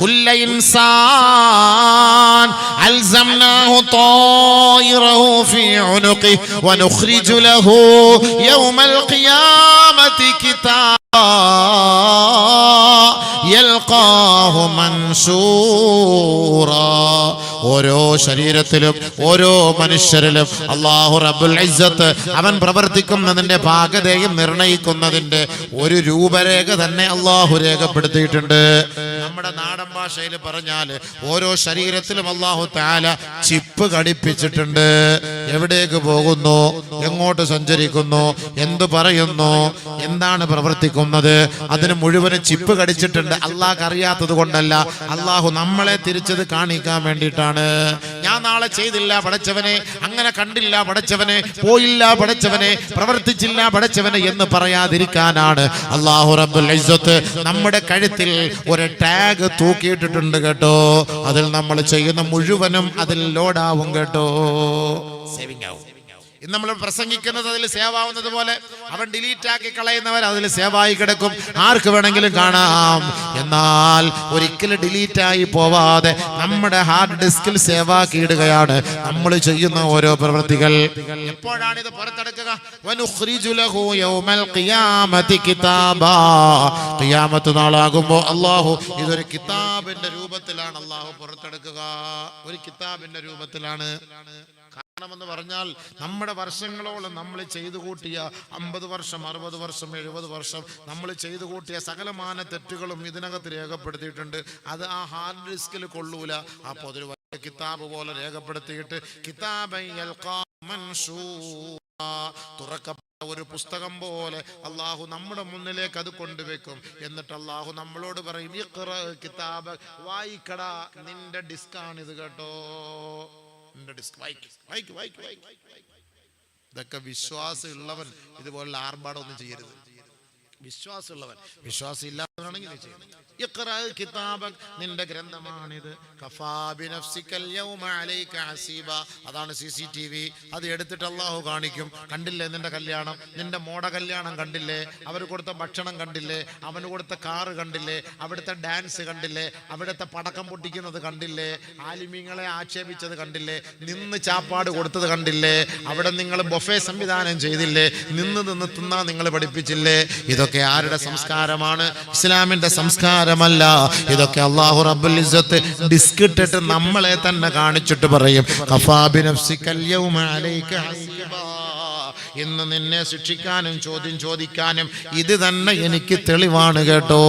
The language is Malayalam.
كل إنسان ألزمناه طائره في عنقه ونخرج له يوم القيامة كتابا يلقاه منشورا. ഓരോ ശരീരത്തിലും ഓരോ മനുഷ്യരിലും അല്ലാഹു റബ്ബുൽ ഇസ്സത്ത് അവൻ പ്രവർത്തിക്കുന്നതിന്റെ ഭാഗതയും നിർണയിക്കുന്നതിന്റെ ഒരു രൂപരേഖ തന്നെ അല്ലാഹു രേഖപ്പെടുത്തിയിട്ടുണ്ട്. നമ്മുടെ നാടൻ ഭാഷയിൽ പറഞ്ഞാൽ ഓരോ ശരീരത്തിലും അല്ലാഹു തആല ചിപ്പ് ഘടിപ്പിച്ചിട്ടുണ്ട്. എവിടേക്ക് പോകുന്നു, എങ്ങോട്ട് സഞ്ചരിക്കുന്നു, എന്തു പറയുന്നു, എന്താണ് പ്രവർത്തിക്കുന്നത്, അതിന് മുഴുവനും ചിപ്പ് ഘടിച്ചിട്ടുണ്ട്. അല്ലാഹ് അറിയാത്തത് കൊണ്ടല്ല, അല്ലാഹു നമ്മളെ തിരിച്ചത് കാണിക്കാൻ വേണ്ടിയിട്ടാണ്. ഞാൻ നാളെ ചെയ്തില്ല പടച്ചവനെ, അങ്ങനെ കണ്ടില്ല പടച്ചവനെ, പോയില്ല പടച്ചവനെ, പ്രവർത്തിച്ചില്ല പടച്ചവനെ എന്ന് പറയാതിരിക്കാനാണ് അല്ലാഹു റബ്ബുൽ ഇസ്സത്ത് നമ്മുടെ കഴുത്തിൽ ഒരു ടാഗ് തൂക്കിയിട്ടിട്ടുണ്ട് കേട്ടോ. അതിൽ നമ്മൾ ചെയ്യുന്ന മുഴുവനും അതിൽ ലോഡാവും കേട്ടോ, സേവിംഗ് ആവും. ഇന്ന് നമ്മൾ പ്രസംഗിക്കുന്നത് അതിൽ സേവ് ആവുന്നത് പോലെ അവൻ ഡിലീറ്റ് ആക്കി കളയുന്നവർ അതിൽ സേവായി കിടക്കും, ആർക്ക് വേണമെങ്കിലും കാണാം. എന്നാൽ ഒരിക്കലും ഡിലീറ്റ് ആയി പോവാതെ നമ്മുടെ ഹാർഡ് ഡിസ്കിൽ സേവ് ആക്കി ഇടുകയാണ് നമ്മൾ ചെയ്യുന്ന ഓരോ പ്രവൃത്തികൾ. എപ്പോഴാണ് ഇത് പുറത്തെടുക്കുക? വനുഖ്രിജു ലഹു യൗമൽ ഖിയാമത്തി കിതാബാ. ഖിയാമത്ത് നാളാകുമ്പോൾ അല്ലാഹു ഇതൊരു കിതാബിന്റെ രൂപത്തിലാണ് അല്ലാഹു പുറത്തെടുക്കുക. ഒരു കിതാബിന്റെ രൂപത്തിലാണ്. എന്ന് പറഞ്ഞാൽ നമ്മുടെ വർഷങ്ങളോളം നമ്മൾ ചെയ്തു കൂട്ടിയ 50 വർഷം 60 വർഷം 70 വർഷം നമ്മൾ ചെയ്തു കൂട്ടിയ സകലമാന തെറ്റുകളും ഇതിനകത്ത് രേഖപ്പെടുത്തിയിട്ടുണ്ട്. അത് ആ ഹാർഡ് ഡിസ്കിൽ കൊള്ളൂല. അപ്പോൾ അതൊരു വലിയ കിതാബ് പോലെ രേഖപ്പെടുത്തിയിട്ട് തുറക്കപ്പെട്ട ഒരു പുസ്തകം പോലെ അല്ലാഹു നമ്മുടെ മുന്നിലേക്ക് അത് കൊണ്ടുവെക്കും. എന്നിട്ട് അല്ലാഹു നമ്മളോട് പറയും, കിതാബ് വായിക്കടാ, നിന്റെ ഡിസ്കാണിത് കേട്ടോ. ഇതൊക്കെ വിശ്വാസം ഉള്ളവൻ ഇതുപോലുള്ള ആർഭാടമൊന്നും ചെയ്യരുത്. വിശ്വാസമുള്ളവൻ, വിശ്വാസം ഇല്ലാത്തവനാണെങ്കിൽ കിതാബക്, നിന്റെ ഗ്രന്ഥമാണിത്. അതാണ് CCTV. അത് എടുത്തിട്ട് അല്ലാഹു കാണിക്കും. കണ്ടില്ലേ നിന്റെ കല്യാണം, നിന്റെ മോടെ കല്യാണം കണ്ടില്ലേ, അവർ കൊടുത്ത ഭക്ഷണം കണ്ടില്ലേ, അവന് കൊടുത്ത കാറ് കണ്ടില്ലേ, അവിടുത്തെ ഡാൻസ് കണ്ടില്ലേ, അവിടുത്തെ പടക്കം പൊട്ടിക്കുന്നത് കണ്ടില്ലേ, ആലിമീങ്ങളെ ആക്ഷേപിച്ചത് കണ്ടില്ലേ, നിന്ന് ചാപ്പാട് കൊടുത്തത് കണ്ടില്ലേ, അവിടെ നിങ്ങൾ ബൊഫേ സംവിധാനം ചെയ്തില്ലേ, നിന്ന് തിന്നാൻ നിങ്ങൾ പഠിപ്പിച്ചില്ലേ. ഇതൊക്കെ ആരുടെ സംസ്കാരമാണ്? ഇസ്ലാമിന്റെ സംസ്കാരമല്ല. ഇതൊക്കെ അല്ലാഹു റബ്ബുൽ ഇസ്സത്ത് ഡിസ്ക് ഇട്ടിട്ട് നമ്മളെ തന്നെ കാണിച്ചിട്ട് പറയും, ഖഫാ ബിനഫ്സികൽ യൗമ അലൈക ഹസീബാ. ഇന്ന് നിന്നെ ശിക്ഷിക്കാനും ചോദ്യം ചോദിക്കാനും ഇത് തന്നെ എനിക്ക് തെളിവാണ് കേട്ടോ.